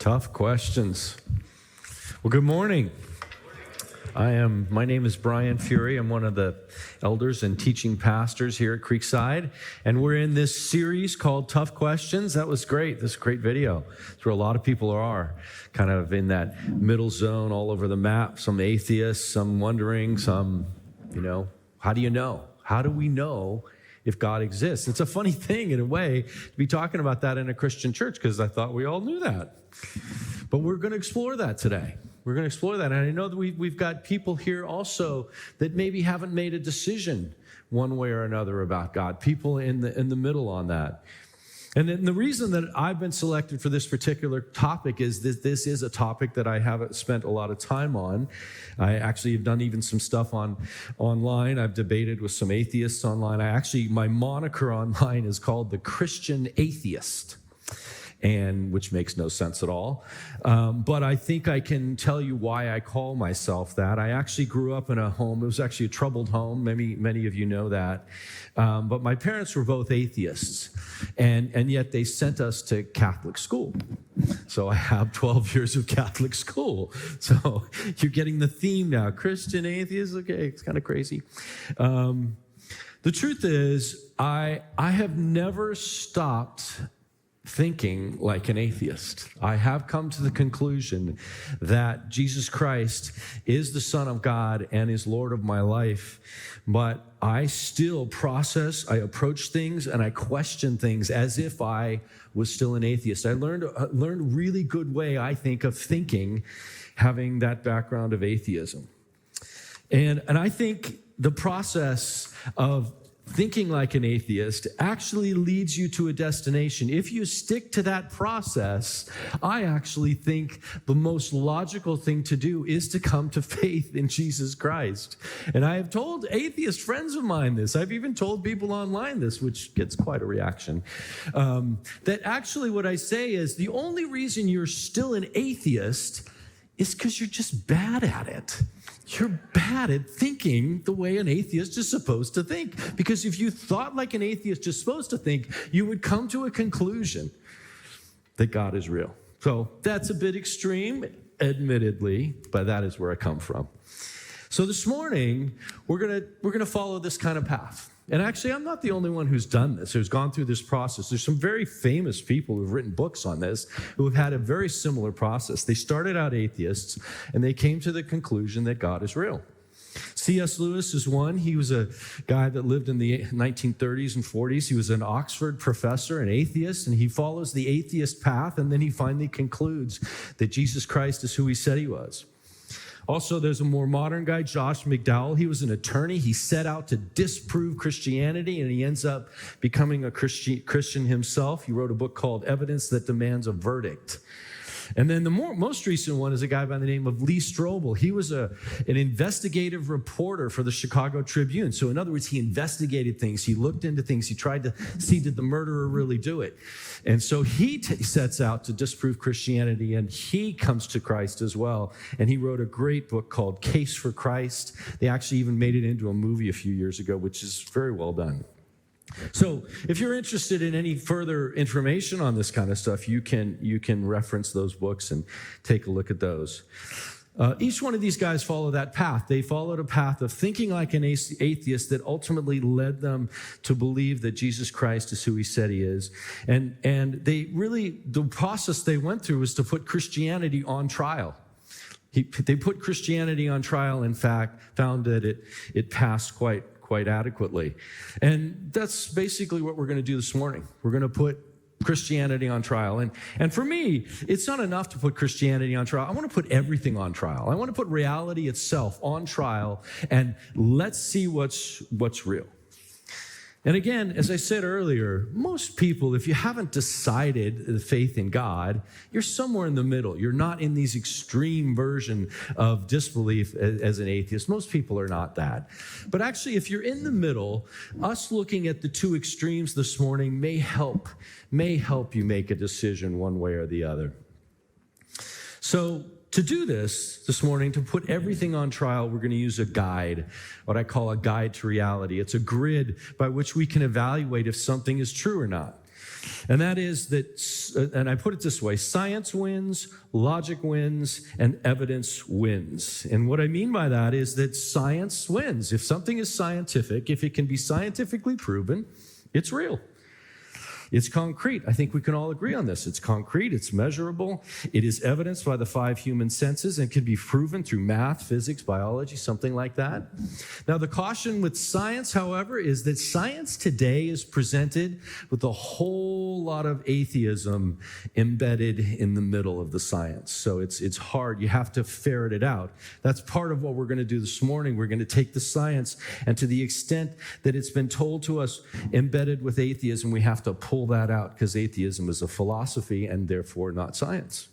Tough questions. Well, good morning. My name is Brian Fuery. I'm one of the elders and teaching pastors here at Creekside, and we're in this series called Tough Questions. That was great. This is a great video. It's where a lot of people are kind of in that middle zone all over the map. Some atheists, some wondering, some, how do you know? How do we know if God exists? It's a funny thing in a way to be talking about that in a Christian church because I thought we all knew that. But we're going to explore that today. We're going to explore that. And I know that we've got people here also that maybe haven't made a decision one way or another about God, people in the middle on that. And then the reason that I've been selected for this particular topic is that this is a topic that I haven't spent a lot of time on. I actually have done even some stuff online. I've debated with some atheists online. My moniker online is called the Christian Atheist, and which makes no sense at all. But I think I can tell you why I call myself that. I actually grew up in a home. It was actually a troubled home. Many of you know that. But my parents were both atheists, and yet they sent us to Catholic school. So I have 12 years of Catholic school. So you're getting the theme now. Christian atheist, okay, it's kind of crazy. The truth is, I have never stopped thinking like an atheist. I have come to the conclusion that Jesus Christ is the Son of God and is Lord of my life, but I still I approach things and I question things as if I was still an atheist. I learned a really good way, I think, of thinking, having that background of atheism. And I think the process of thinking like an atheist actually leads you to a destination. If you stick to that process, I actually think the most logical thing to do is to come to faith in Jesus Christ. And I have told atheist friends of mine this. I've even told people online this, which gets quite a reaction. That actually what I say is the only reason you're still an atheist is because you're just bad at it. You're bad at thinking the way an atheist is supposed to think. Because if you thought like an atheist is supposed to think, you would come to a conclusion that God is real. So that's a bit extreme, admittedly, but that is where I come from. So this morning, we're gonna follow this kind of path. And actually, I'm not the only one who's done this, who's gone through this process. There's some very famous people who've written books on this who have had a very similar process. They started out atheists, and they came to the conclusion that God is real. C.S. Lewis is one. He was a guy that lived in the 1930s and 40s. He was an Oxford professor, an atheist, and he follows the atheist path, and then he finally concludes that Jesus Christ is who he said he was. Also, there's a more modern guy, Josh McDowell. He was an attorney. He set out to disprove Christianity, and he ends up becoming a Christian himself. He wrote a book called Evidence That Demands a Verdict. And then the most recent one is a guy by the name of Lee Strobel. He was an investigative reporter for the Chicago Tribune. So in other words, he investigated things. He looked into things. He tried to see, did the murderer really do it? And so he sets out to disprove Christianity, and he comes to Christ as well. And he wrote a great book called Case for Christ. They actually even made it into a movie a few years ago, which is very well done. So if you're interested in any further information on this kind of stuff, you can reference those books and take a look at those. Each one of these guys follow that path. They followed a path of thinking like an atheist that ultimately led them to believe that Jesus Christ is who he said he is. And the process they went through was to put Christianity on trial. They put Christianity on trial, in fact, found that it passed quite adequately. And that's basically what we're going to do this morning. We're going to put Christianity on trial. And for me, it's not enough to put Christianity on trial. I want to put everything on trial. I want to put reality itself on trial, and let's see what's real. And again, as I said earlier, most people, if you haven't decided the faith in God, you're somewhere in the middle. You're not in these extreme version of disbelief as an atheist. Most people are not that. But actually, if you're in the middle, us looking at the two extremes this morning may help you make a decision one way or the other. So to do this morning, to put everything on trial, we're going to use a guide, what I call a guide to reality. It's a grid by which we can evaluate if something is true or not. And that is that, and I put it this way, science wins, logic wins, and evidence wins. And what I mean by that is that science wins. If something is scientific, if it can be scientifically proven, it's real. It's concrete. I think we can all agree on this. It's concrete, it's measurable, it is evidenced by the 5 human senses and can be proven through math, physics, biology, something like that. Now, the caution with science, however, is that science today is presented with a whole lot of atheism embedded in the middle of the science. So it's hard. You have to ferret it out. That's part of what we're going to do this morning. We're going to take the science, and to the extent that it's been told to us embedded with atheism, we have to pull that out, because atheism is a philosophy and therefore not science.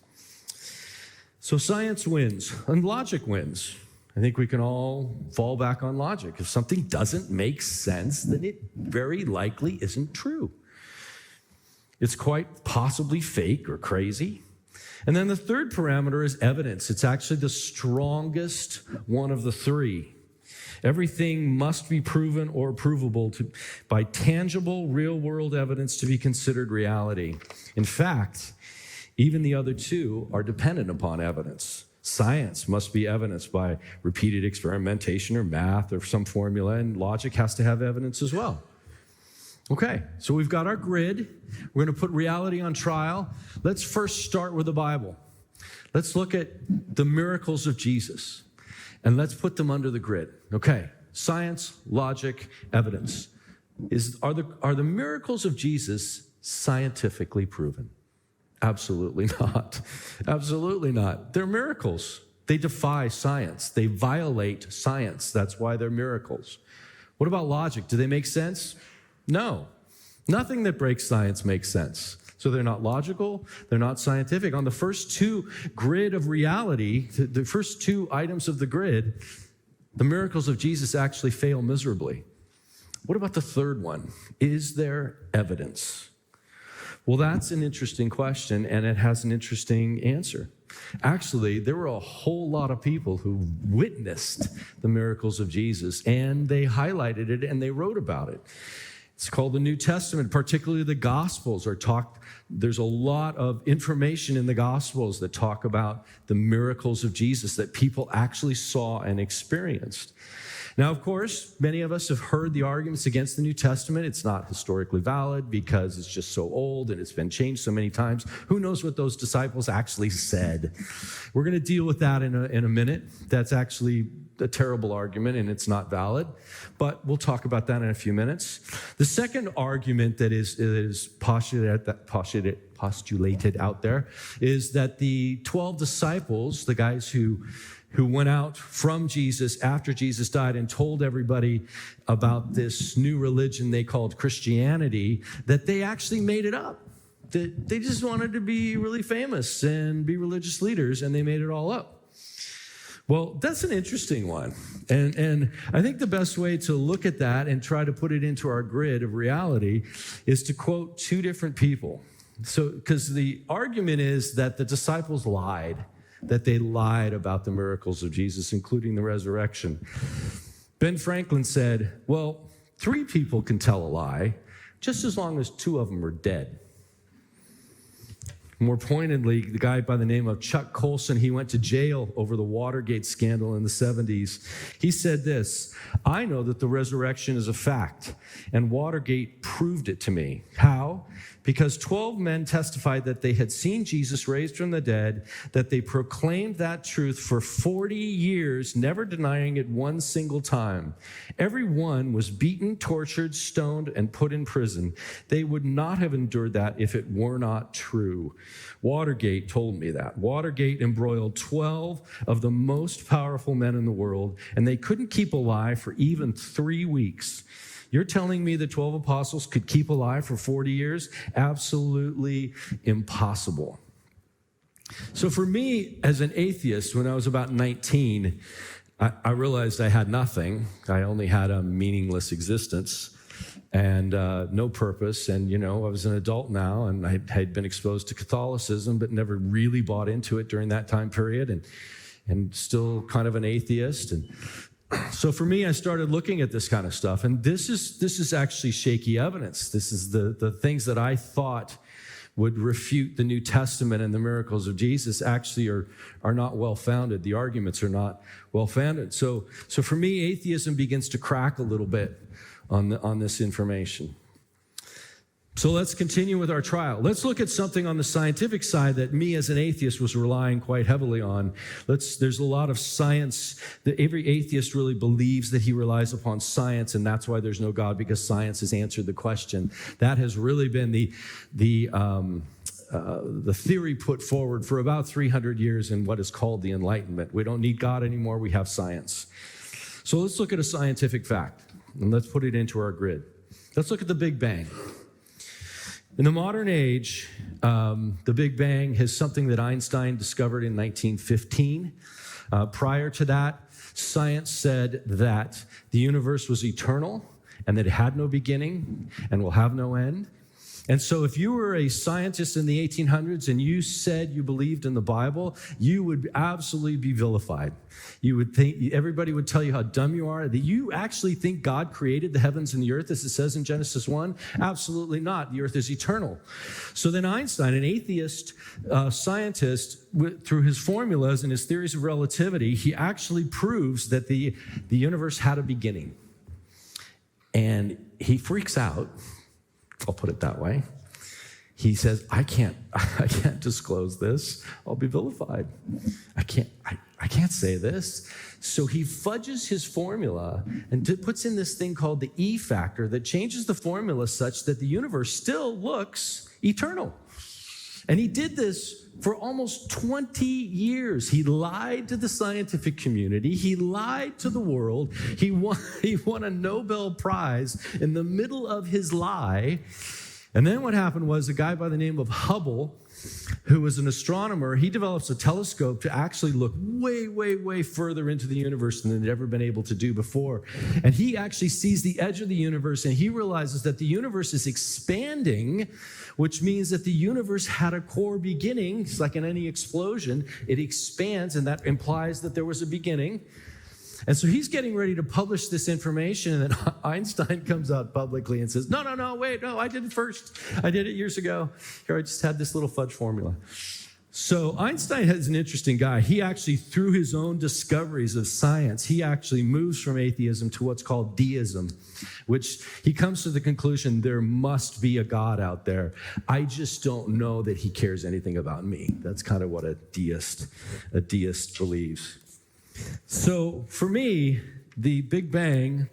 So science wins and logic wins. I think we can all fall back on logic. If something doesn't make sense, then it very likely isn't true. It's quite possibly fake or crazy. And then the third parameter is evidence. It's actually the strongest one of the 3. Everything must be proven or provable by tangible, real-world evidence to be considered reality. In fact, even the other 2 are dependent upon evidence. Science must be evidenced by repeated experimentation or math or some formula, and logic has to have evidence as well. Okay, so we've got our grid. We're going to put reality on trial. Let's first start with the Bible. Let's look at the miracles of Jesus. And let's put them under the grid. Okay, science, logic, evidence. Are the miracles of Jesus scientifically proven? Absolutely not. Absolutely not. They're miracles. They defy science. They violate science. That's why they're miracles. What about logic? Do they make sense? No. Nothing that breaks science makes sense. So they're not logical, they're not scientific. On the first 2 grid of reality, the first 2 items of the grid, the miracles of Jesus actually fail miserably. What about the third one? Is there evidence? Well, that's an interesting question, and it has an interesting answer. Actually, there were a whole lot of people who witnessed the miracles of Jesus, and they highlighted it and they wrote about it. It's called the New Testament, particularly the Gospels are talked. There's a lot of information in the Gospels that talk about the miracles of Jesus that people actually saw and experienced. Now, of course, many of us have heard the arguments against the New Testament. It's not historically valid because it's just so old and it's been changed so many times. Who knows what those disciples actually said? We're going to deal with that in a minute. That's actually a terrible argument and it's not valid, but we'll talk about that in a few minutes. The second argument that is postulated out there is that the 12 disciples, the guys who went out from Jesus after Jesus died and told everybody about this new religion they called Christianity, that they actually made it up. That they just wanted to be really famous and be religious leaders, and they made it all up. Well, that's an interesting one. And I think the best way to look at that and try to put it into our grid of reality is to quote 2 different people. So, because the argument is that the disciples lied, that they lied about the miracles of Jesus, including the resurrection. Ben Franklin said, well, 3 people can tell a lie, just as long as 2 of them are dead. More pointedly, the guy by the name of Chuck Colson, he went to jail over the Watergate scandal in the 70s. He said this, I know that the resurrection is a fact, and Watergate proved it to me. How? Because 12 men testified that they had seen Jesus raised from the dead, that they proclaimed that truth for 40 years, never denying it one single time. Every one was beaten, tortured, stoned, and put in prison. They would not have endured that if it were not true. Watergate told me that. Watergate embroiled 12 of the most powerful men in the world, and they couldn't keep alive for even 3 weeks. You're telling me the 12 apostles could keep alive for 40 years? Absolutely impossible. So for me, as an atheist, when I was about 19, I realized I had nothing. I only had a meaningless existence and no purpose. And, I was an adult now, and I had been exposed to Catholicism, but never really bought into it during that time period, and still kind of an atheist. So for me, I started looking at this kind of stuff, and this is actually shaky evidence. This is the things that I thought would refute the New Testament and the miracles of Jesus actually are not well-founded. The arguments are not well-founded. So for me, atheism begins to crack a little bit on this information. So let's continue with our trial. Let's look at something on the scientific side that me as an atheist was relying quite heavily on. There's a lot of science that every atheist really believes that he relies upon science, and that's why there's no God, because science has answered the question. That has really been the theory put forward for about 300 years in what is called the Enlightenment. We don't need God anymore, we have science. So let's look at a scientific fact, and let's put it into our grid. Let's look at the Big Bang. In the modern age, the Big Bang is something that Einstein discovered in 1915. Prior to that, science said that the universe was eternal and that it had no beginning and will have no end. And so if you were a scientist in the 1800s and you said you believed in the Bible, you would absolutely be vilified. You would think, everybody would tell you how dumb you are, that you actually think God created the heavens and the earth, as it says in Genesis 1. Absolutely not. The earth is eternal. So then Einstein, an atheist scientist, through his formulas and his theories of relativity, he actually proves that the universe had a beginning. And he freaks out. I'll put it that way. He says, I can't disclose this. I'll be vilified. I can't say this. So he fudges his formula and puts in this thing called the E factor that changes the formula such that the universe still looks eternal. And he did this for almost 20 years. He lied to the scientific community. He lied to the world. He won a Nobel Prize in the middle of his lie. And then what happened was a guy by the name of Hubble, who was an astronomer, he develops a telescope to actually look way, way, way further into the universe than they'd ever been able to do before. And he actually sees the edge of the universe, and he realizes that the universe is expanding, which means that the universe had a core beginning. It's like in any explosion, it expands, and that implies that there was a beginning. And so he's getting ready to publish this information, and then Einstein comes out publicly and says, no, wait, I did it first. I did it years ago. Here, I just had this little fudge formula. So Einstein is an interesting guy. He actually, through his own discoveries of science, he actually moves from atheism to what's called deism, which he comes to the conclusion there must be a God out there. I just don't know that he cares anything about me. That's kind of what a deist believes. So for me, the Big Bang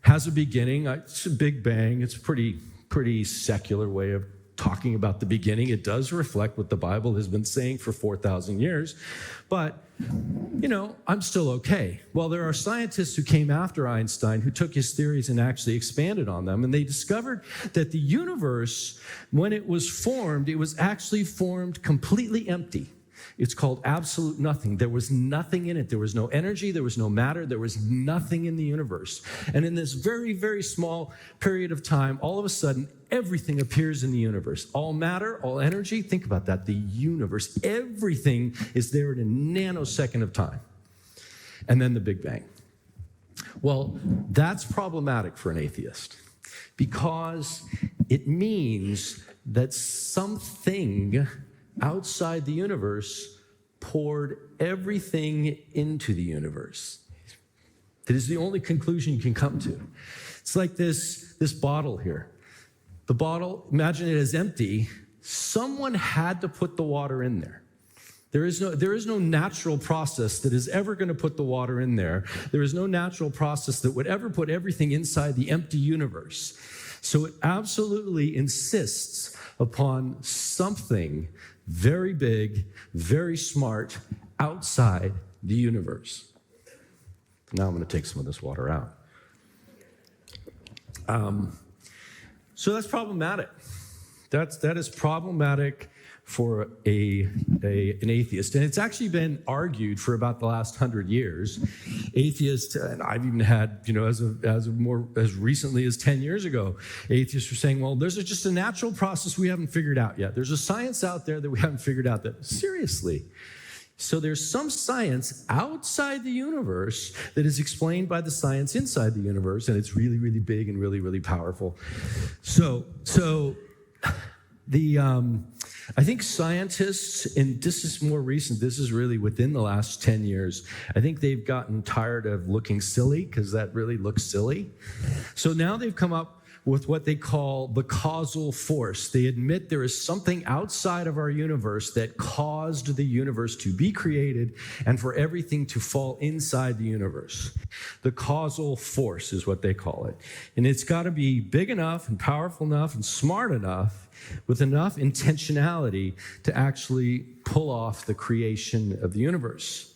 has a beginning. It's a Big Bang. It's a pretty secular way of talking about the beginning. It does reflect what the Bible has been saying for 4,000 years. But, I'm still okay. Well, there are scientists who came after Einstein who took his theories and actually expanded on them. And they discovered that the universe, when it was formed, it was actually formed completely empty. It's called absolute nothing. There was nothing in it. There was no energy. There was no matter. There was nothing in the universe. And in this very, very small period of time, all of a sudden, everything appears in the universe. All matter, all energy. Think about that. The universe, everything is there in a nanosecond of time. And then the Big Bang. Well, that's problematic for an atheist because it means that something outside the universe poured everything into the universe. That is the only conclusion you can come to. It's like this bottle here. The bottle, imagine it as empty. Someone had to put the water in there. There is no natural process that is ever going to put the water in there. There is no natural process that would ever put everything inside the empty universe. So it absolutely insists upon something very big, very smart, outside the universe. Now I'm going to take some of this water out. So that's problematic. That is problematic for an atheist. And it's actually been argued for about the last 100 years. Atheists, and I've even had, as recently as 10 years ago, atheists were saying, well, there's just a natural process we haven't figured out yet. There's a science out there that we haven't figured out. That seriously, So there's some science outside the universe that is explained by the science inside the universe, and it's really, really big and really, really powerful. I think scientists, and this is more recent, this is really within the last 10 years, I think they've gotten tired of looking silly, because that really looks silly. So now they've come up with what they call the causal force. They admit there is something outside of our universe that caused the universe to be created and for everything to fall inside the universe. The causal force is what they call it. And it's got to be big enough and powerful enough and smart enough with enough intentionality to actually pull off the creation of the universe.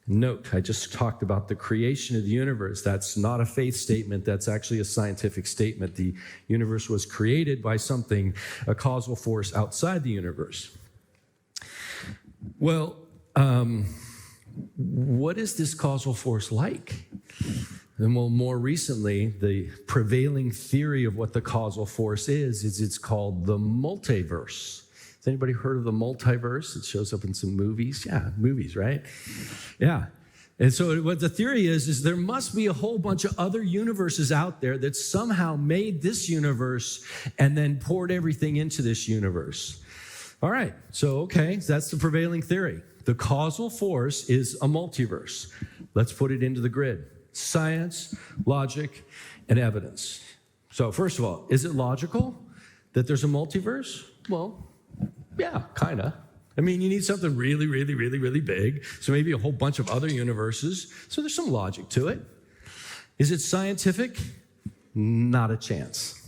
Note, I just talked about the creation of the universe. That's not a faith statement. That's actually a scientific statement. The universe was created by something, a causal force outside the universe. Well, what is this causal force like? And well, more recently, the prevailing theory of what the causal force is it's called the multiverse. Has anybody heard of the multiverse? It shows up in some movies. Yeah, movies, right? Yeah. And so what the theory is there must be a whole bunch of other universes out there that somehow made this universe and then poured everything into this universe. All right, so that's the prevailing theory. The causal force is a multiverse. Let's put it into the grid. Science, logic, and evidence. So first of all, is it logical that there's a multiverse? Well, yeah, kind of. I mean, you need something really, really, really, really big. So maybe a whole bunch of other universes. So there's some logic to it. Is it scientific? Not a chance.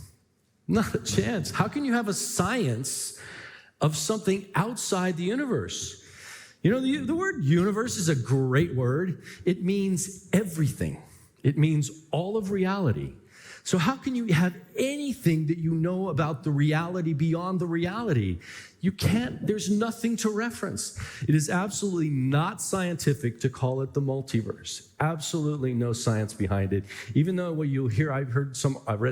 Not a chance. How can you have a science of something outside the universe? You know, the word universe is a great word. It means everything. It means all of reality. So how can you have anything that you know about the reality beyond the reality? You can't. There's nothing to reference. It is absolutely not scientific to call it the multiverse. Absolutely no science behind it. Even though what you'll hear, I read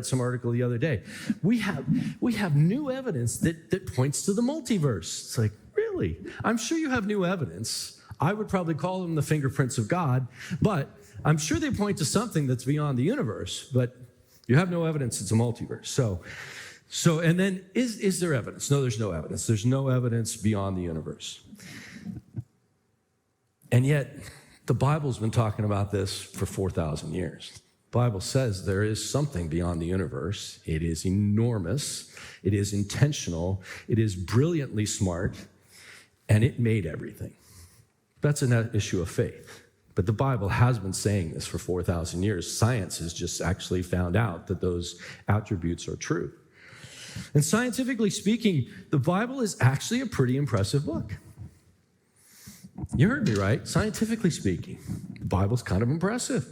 some article the other day. We have new evidence that points to the multiverse. It's like, really? I'm sure you have new evidence. I would probably call them the fingerprints of God, but I'm sure they point to something that's beyond the universe, but you have no evidence it's a multiverse. So, and then is there evidence? No, there's no evidence. There's no evidence beyond the universe. And yet, the Bible's been talking about this for 4,000 years. The Bible says there is something beyond the universe. It is enormous. It is intentional. It is brilliantly smart. And it made everything. That's an issue of faith. But the Bible has been saying this for 4,000 years. Science has just actually found out that those attributes are true. And scientifically speaking, the Bible is actually a pretty impressive book. You heard me right. Scientifically speaking, the Bible's kind of impressive.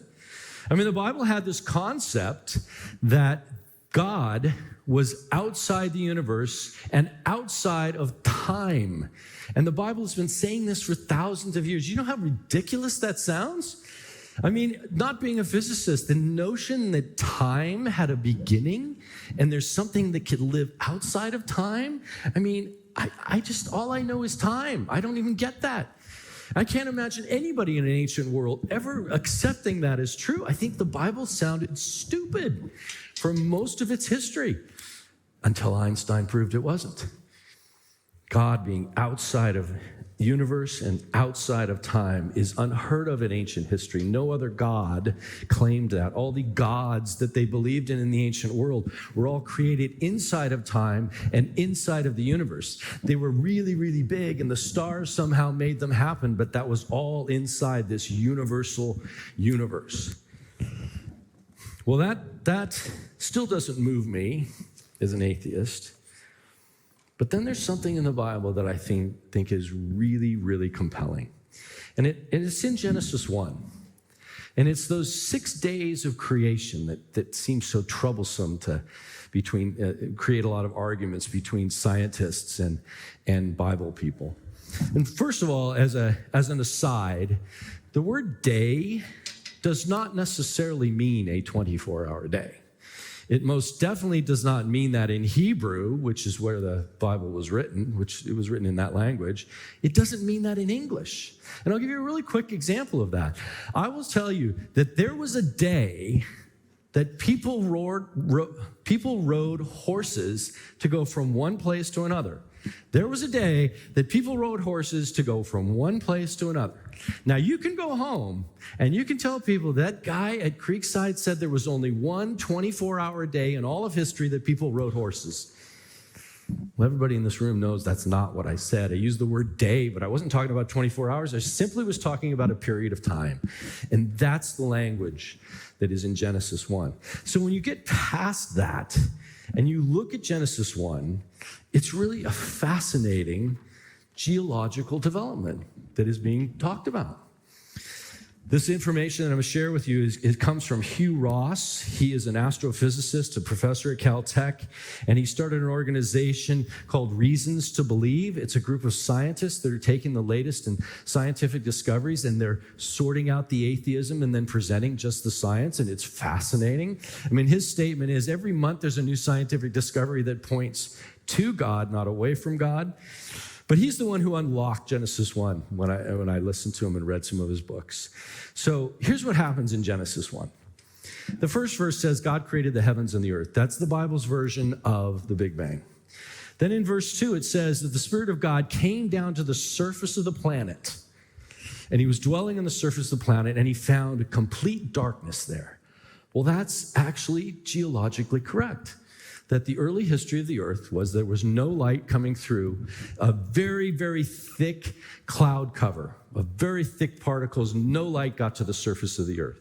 I mean, the Bible had this concept that God was outside the universe and outside of time. And the Bible has been saying this for thousands of years. You know how ridiculous that sounds? I mean, not being a physicist, the notion that time had a beginning and there's something that could live outside of time. I mean, all I know is time. I don't even get that. I can't imagine anybody in an ancient world ever accepting that as true. I think the Bible sounded stupid for most of its history until Einstein proved it wasn't. God being outside of the universe and outside of time is unheard of in ancient history. No other God claimed that. All the gods that they believed in the ancient world were all created inside of time and inside of the universe. They were really, really big, and the stars somehow made them happen, but that was all inside this universal universe. Well, that still doesn't move me as an atheist. But then there's something in the Bible that I think is really, really compelling. And it's in Genesis 1. And it's those 6 days of creation that seem so troublesome to create a lot of arguments between scientists and Bible people. And first of all, as an aside, the word day does not necessarily mean a 24-hour day. It most definitely does not mean that in Hebrew, which is where the Bible was written, which it was written in that language. It doesn't mean that in English. And I'll give you a really quick example of that. I will tell you that there was a day that people rode horses to go from one place to another. There was a day that people rode horses to go from one place to another. Now, you can go home and you can tell people that guy at Creekside said there was only one 24-hour day in all of history that people rode horses. Well, everybody in this room knows that's not what I said. I used the word day, but I wasn't talking about 24 hours. I simply was talking about a period of time. And that's the language that is in Genesis 1. So when you get past that and you look at Genesis 1, it's really a fascinating geological development that is being talked about. This information that I'm going to share with you it comes from Hugh Ross. He is an astrophysicist, a professor at Caltech, and he started an organization called Reasons to Believe. It's a group of scientists that are taking the latest in scientific discoveries, and they're sorting out the atheism and then presenting just the science, and it's fascinating. I mean, his statement is every month there's a new scientific discovery that points to God, not away from God. But he's the one who unlocked Genesis 1 when I listened to him and read some of his books. So here's what happens in Genesis 1. The first verse says, God created the heavens and the earth. That's the Bible's version of the Big Bang. Then in verse 2, it says that the Spirit of God came down to the surface of the planet. And he was dwelling on the surface of the planet, and he found complete darkness there. Well, that's actually geologically correct. That the early history of the earth was there was no light coming through a very, very thick cloud cover of very thick particles. No light got to the surface of the earth.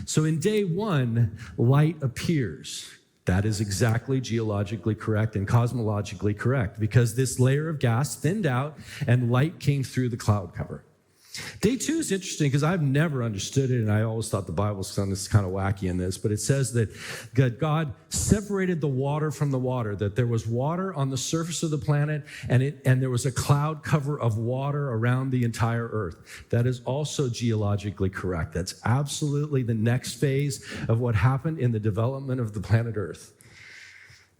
So in day one, light appears. That is exactly geologically correct and cosmologically correct because this layer of gas thinned out and light came through the cloud cover. Day 2 is interesting because I've never understood it, and I always thought the Bible was kind of wacky in this, but it says that God separated the water from the water, that there was water on the surface of the planet, and there was a cloud cover of water around the entire earth. That is also geologically correct. That's absolutely the next phase of what happened in the development of the planet Earth.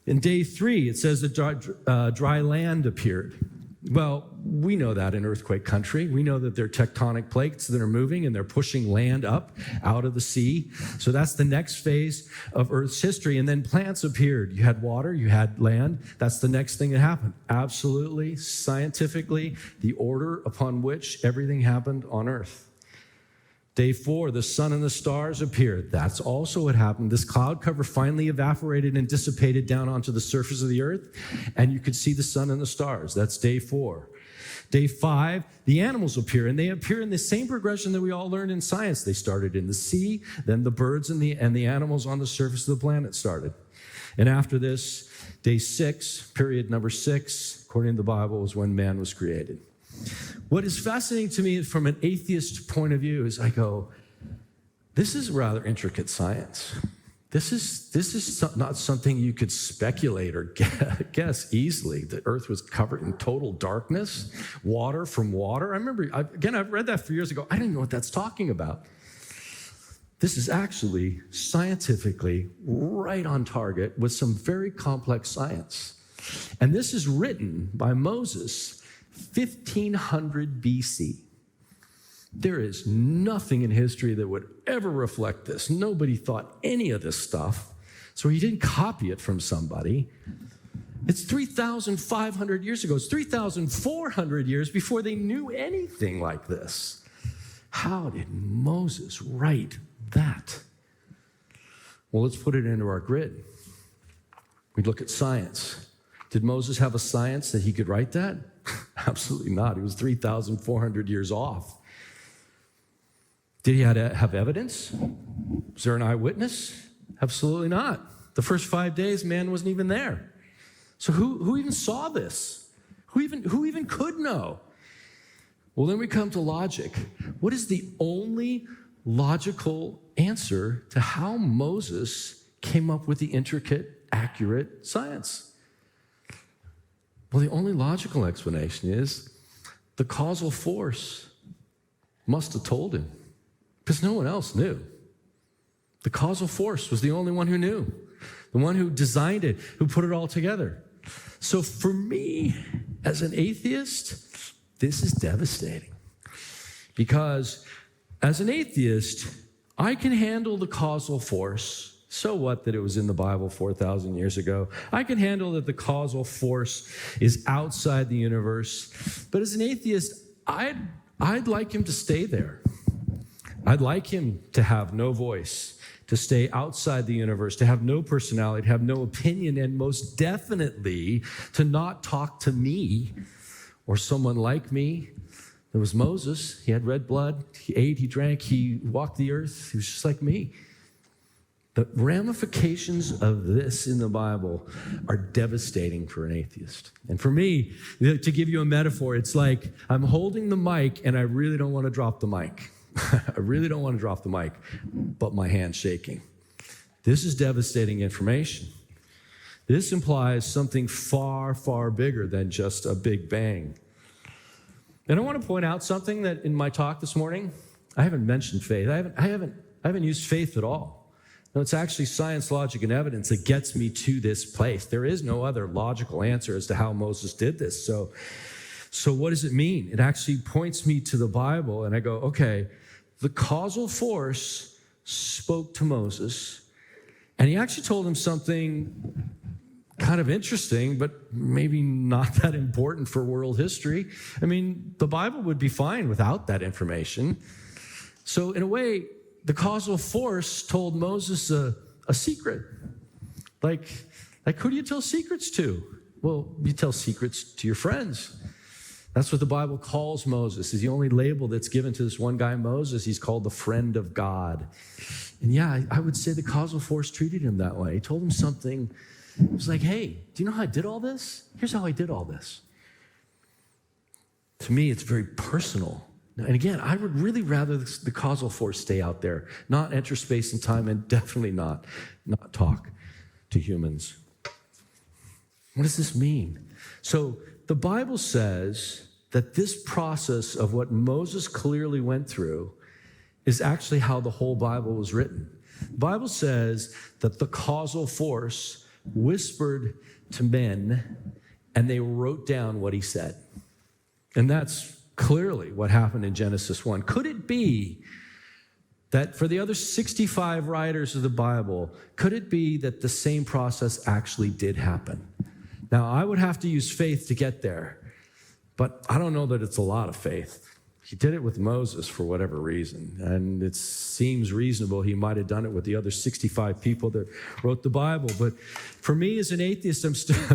In day 3, it says that dry land appeared. Well, we know that in earthquake country. We know that there are tectonic plates that are moving and they're pushing land up out of the sea. So that's the next phase of Earth's history. And then plants appeared. You had water, you had land. That's the next thing that happened. Absolutely, scientifically, the order upon which everything happened on Earth. Day 4, the sun and the stars appeared. That's also what happened. This cloud cover finally evaporated and dissipated down onto the surface of the earth, and you could see the sun and the stars. That's day 4. Day 5, the animals appear, and they appear in the same progression that we all learned in science. They started in the sea, then the birds and the animals on the surface of the planet started. And after this, day 6, period number 6, according to the Bible, was when man was created. What is fascinating to me from an atheist point of view is I go, this is rather intricate science. This is not something you could speculate or guess easily. The earth was covered in total darkness, water from water. I remember, I've read that for years ago. I didn't know what that's talking about. This is actually scientifically right on target with some very complex science. And this is written by Moses 1500 BC. There is nothing in history that would ever reflect this. Nobody thought any of this stuff, so he didn't copy it from somebody. It's 3,500 years ago. It's 3,400 years before they knew anything like this. How did Moses write that? Well, let's put it into our grid. We look at science. Did Moses have a science that he could write that? Absolutely not. He was 3,400 years off. Did he have evidence? Was there an eyewitness? Absolutely not. The first 5 days, man wasn't even there. So who even saw this? Who even could know? Well, then we come to logic. What is the only logical answer to how Moses came up with the intricate, accurate science? Well, the only logical explanation is the causal force must have told him because no one else knew. The causal force was the only one who knew. the one who designed it, who put it all together. So for me, as an atheist, this is devastating. Because as an atheist, I can handle the causal force. So what that it was in the Bible 4,000 years ago? I can handle that the causal force is outside the universe. But as an atheist, I'd like him to stay there. I'd like him to have no voice, to stay outside the universe, to have no personality, to have no opinion, and most definitely to not talk to me or someone like me. There was Moses. He had red blood. He ate, he drank, he walked the earth. He was just like me. The ramifications of this in the Bible are devastating for an atheist. And for me, to give you a metaphor, it's like I'm holding the mic and I really don't want to drop the mic. I really don't want to drop the mic, but my hand's shaking. This is devastating information. This implies something far, far bigger than just a big bang. And I want to point out something that in my talk this morning, I haven't mentioned faith. I haven't used faith at all. No, it's actually science, logic, and evidence that gets me to this place. There is no other logical answer as to how Moses did this. So what does it mean? It actually points me to the Bible, and I go, okay, the causal force spoke to Moses, and he actually told him something kind of interesting, but maybe not that important for world history. I mean, the Bible would be fine without that information. So in a way, the causal force told Moses a secret. Like who do you tell secrets to? Well, you tell secrets to your friends. That's what the Bible calls Moses. He's the only label that's given to this one guy, Moses. He's called the friend of God. And yeah, I would say the causal force treated him that way. He told him something. It was like, hey, do you know how I did all this? Here's how I did all this. To me, it's very personal. And again, I would really rather the causal force stay out there, not enter space and time, and definitely not talk to humans. What does this mean? So the Bible says that this process of what Moses clearly went through is actually how the whole Bible was written. The Bible says that the causal force whispered to men, and they wrote down what he said. And that's clearly what happened in Genesis 1. Could it be that for the other 65 writers of the Bible, could it be that the same process actually did happen? Now, I would have to use faith to get there, but I don't know that it's a lot of faith. He did it with Moses for whatever reason, and it seems reasonable he might have done it with the other 65 people that wrote the Bible. But for me as an atheist, I'm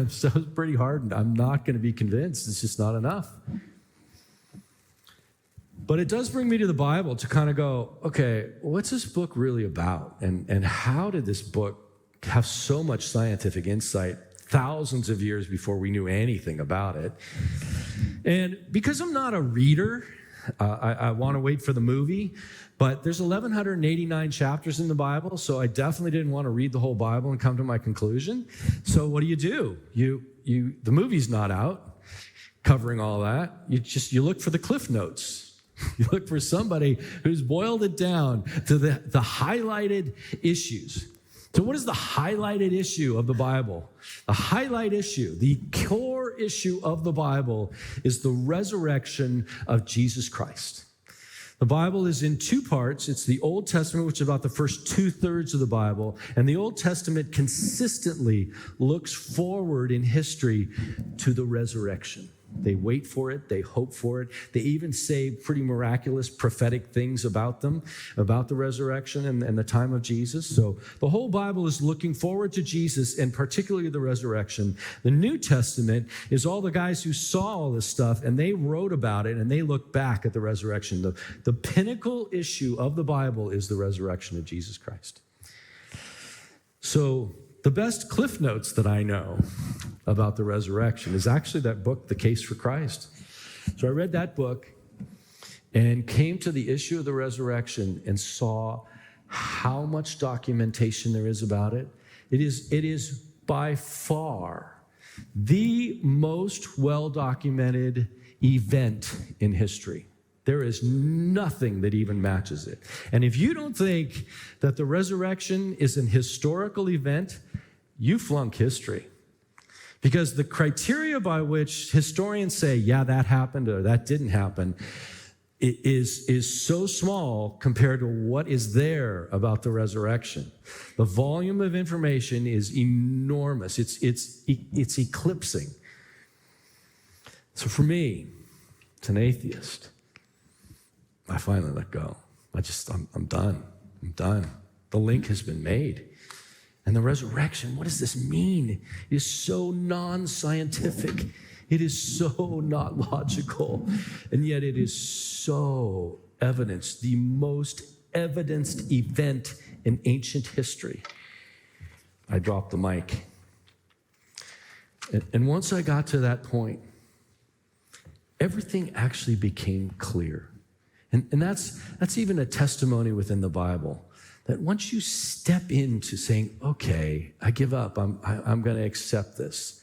still pretty hardened. I'm not going to be convinced. It's just not enough. But it does bring me to the Bible to kind of go, okay, what's this book really about? And how did this book have so much scientific insight thousands of years before we knew anything about it? And because I'm not a reader, I want to wait for the movie, but there's 1,189 chapters in the Bible, so I definitely didn't want to read the whole Bible and come to my conclusion. So what do? The movie's not out covering all that. You look for the Cliff Notes. You look for somebody who's boiled it down to the highlighted issues. So what is the highlighted issue of the Bible? The highlight issue, the core issue of the Bible is the resurrection of Jesus Christ. The Bible is in two parts. It's the Old Testament, which is about the first 2/3 of the Bible. And the Old Testament consistently looks forward in history to the resurrection. They wait for it. They hope for it. They even say pretty miraculous prophetic things about them, about the resurrection and the time of Jesus. So the whole Bible is looking forward to Jesus and particularly the resurrection. The New Testament is all the guys who saw all this stuff and they wrote about it and they look back at the resurrection. The pinnacle issue of the Bible is the resurrection of Jesus Christ. So the best Cliff Notes that I know about the resurrection is actually that book, The Case for Christ. So I read that book and came to the issue of the resurrection and saw how much documentation there is about it. It is by far the most well-documented event in history. There is nothing that even matches it. And if you don't think that the resurrection is an historical event, you flunk history. Because the criteria by which historians say, yeah, that happened or that didn't happen, is so small compared to what is there about the resurrection. The volume of information is enormous. It's eclipsing. So for me, as an atheist, I finally let go. I'm done. I'm done. The link has been made. And the resurrection, what does this mean? It is so non-scientific. It is so not logical. And yet it is so evidenced, the most evidenced event in ancient history. I dropped the mic. And once I got to that point, everything actually became clear. And that's even a testimony within the Bible. That once you step into saying, okay, I give up, I'm going to accept this,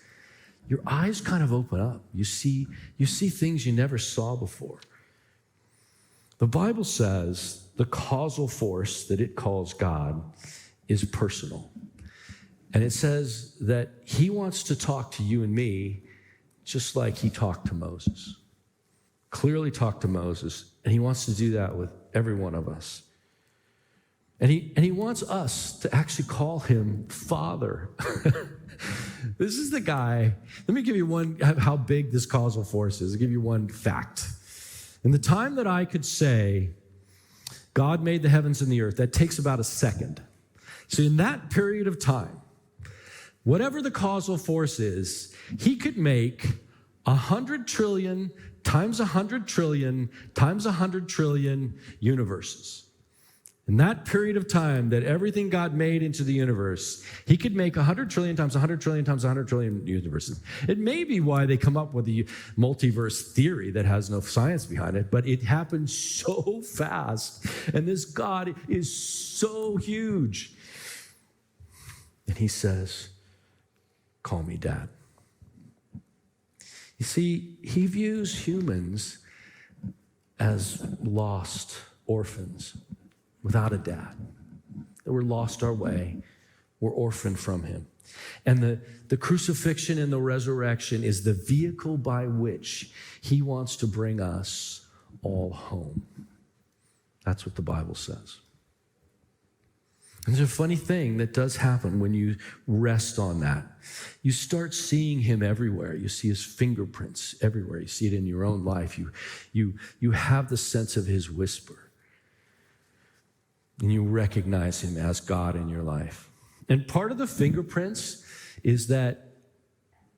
your eyes kind of open up. You see things you never saw before. The Bible says the causal force that it calls God is personal. And it says that he wants to talk to you and me just like he talked to Moses. Clearly talked to Moses, and he wants to do that with every one of us. And he wants us to actually call him Father. This is the guy. Let me give you how big this causal force is. I'll give you one fact. In the time that I could say, God made the heavens and the earth, that takes about a second. So in that period of time, whatever the causal force is, he could make 100 trillion times 100 trillion times 100 trillion universes. In that period of time that everything got made into the universe, he could make 100 trillion times 100 trillion times 100 trillion universes. It may be why they come up with the multiverse theory that has no science behind it, but it happened so fast, and this God is so huge. And he says, call me Dad. You see, he views humans as lost orphans without a dad, that we're lost our way, we're orphaned from him. And the crucifixion and the resurrection is the vehicle by which he wants to bring us all home. That's what the Bible says. And there's a funny thing that does happen when you rest on that. You start seeing him everywhere. You see his fingerprints everywhere. You see it in your own life. You have the sense of his whisper. And you recognize him as God in your life. And part of the fingerprints is that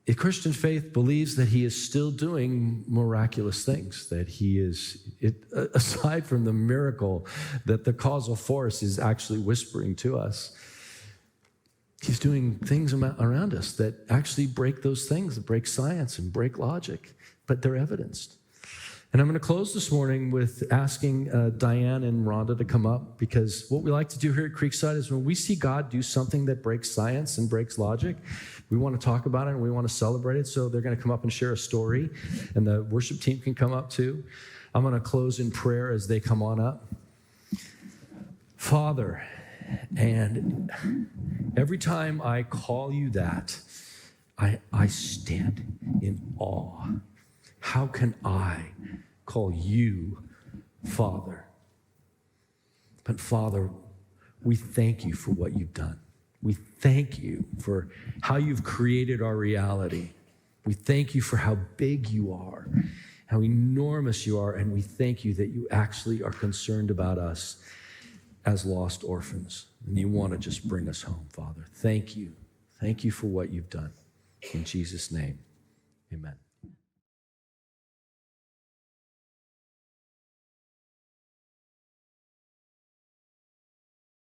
the Christian faith believes that he is still doing miraculous things, that he is, aside from the miracle that the causal force is actually whispering to us, he's doing things around us that actually break those things, that break science and break logic, but they're evidenced. And I'm going to close this morning with asking Diane and Rhonda to come up, because what we like to do here at Creekside is when we see God do something that breaks science and breaks logic, we want to talk about it and we want to celebrate it. So they're going to come up and share a story, and the worship team can come up too. I'm going to close in prayer as they come on up. Father, and every time I call you that, I stand in awe. How can I call you Father? But Father, we thank you for what you've done. We thank you for how you've created our reality. We thank you for how big you are, how enormous you are, and we thank you that you actually are concerned about us as lost orphans, and you want to just bring us home, Father. Thank you. Thank you for what you've done. In Jesus' name, amen.